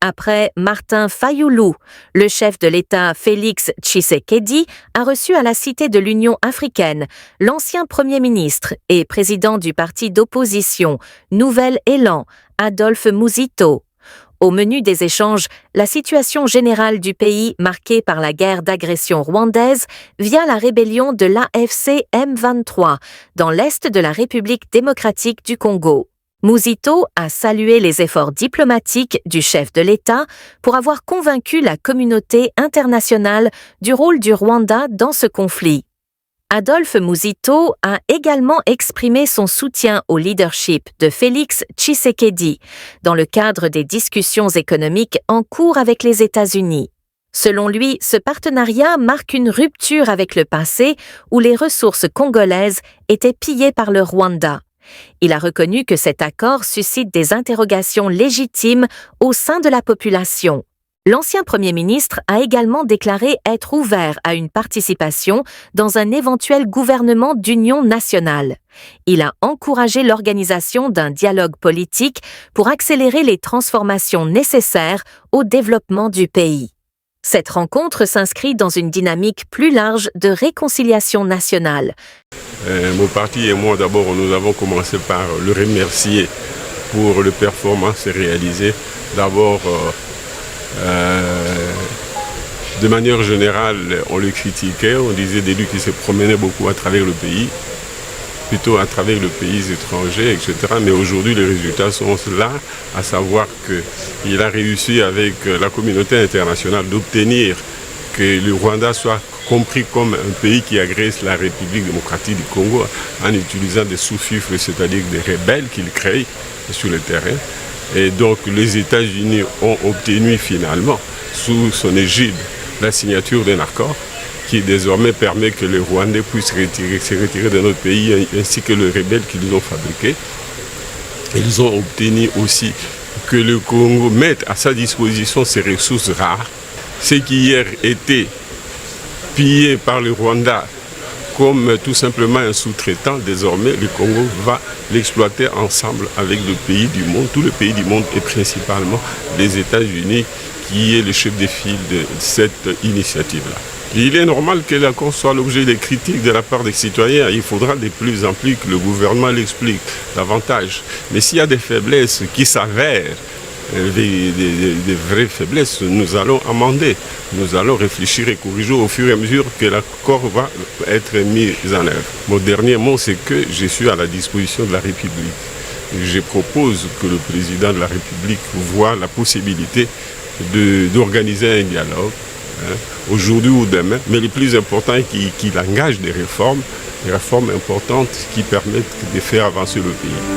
Après Martin Fayulu, le chef de l'État Félix Tshisekedi a reçu à la Cité de l'Union africaine l'ancien Premier ministre et président du parti d'opposition Nouvel Élan, Adolphe Muzito. Au menu des échanges, la situation générale du pays marquée par la guerre d'agression rwandaise via la rébellion de l'AFC M23 dans l'est de la République démocratique du Congo. Muzito a salué les efforts diplomatiques du chef de l'État pour avoir convaincu la communauté internationale du rôle du Rwanda dans ce conflit. Adolphe Muzito a également exprimé son soutien au leadership de Félix Tshisekedi dans le cadre des discussions économiques en cours avec les États-Unis. Selon lui, ce partenariat marque une rupture avec le passé où les ressources congolaises étaient pillées par le Rwanda. Il a reconnu que cet accord suscite des interrogations légitimes au sein de la population. L'ancien Premier ministre a également déclaré être ouvert à une participation dans un éventuel gouvernement d'union nationale. Il a encouragé l'organisation d'un dialogue politique pour accélérer les transformations nécessaires au développement du pays. Cette rencontre s'inscrit dans une dynamique plus large de réconciliation nationale. Mon parti et moi, d'abord, nous avons commencé par le remercier pour les performances réalisées. D'abord, de manière générale, on le critiquait, on disait des lui qui se promenaient beaucoup à travers le pays, plutôt à travers les pays étrangers, etc. Mais aujourd'hui, les résultats sont là, à savoir qu'il a réussi avec la communauté internationale d'obtenir que le Rwanda soit compris comme un pays qui agresse la République démocratique du Congo en utilisant des sous-fifres, c'est-à-dire des rebelles qu'il crée sur le terrain. Et donc les États-Unis ont obtenu finalement, sous son égide, la signature d'un accord qui désormais permet que les Rwandais puissent se retirer de notre pays ainsi que les rebelles qu'ils ont fabriqués. Ils ont obtenu aussi que le Congo mette à sa disposition ses ressources rares, ce qui hier était pillé par le Rwanda comme tout simplement un sous-traitant. Désormais, le Congo va l'exploiter ensemble avec le pays du monde, tous les pays du monde et principalement les États-Unis qui est le chef de file de cette initiative-là. Il est normal que l'accord soit l'objet des critiques de la part des citoyens. Il faudra de plus en plus que le gouvernement l'explique davantage. Mais s'il y a des faiblesses qui s'avèrent, des vraies faiblesses, nous allons amender. Nous allons réfléchir et corriger au fur et à mesure que l'accord va être mis en œuvre. Mon dernier mot, c'est que je suis à la disposition de la République. Je propose que le président de la République voit la possibilité d'organiser un dialogue, aujourd'hui ou demain, mais le plus important est qu'il engage des réformes importantes qui permettent de faire avancer le pays.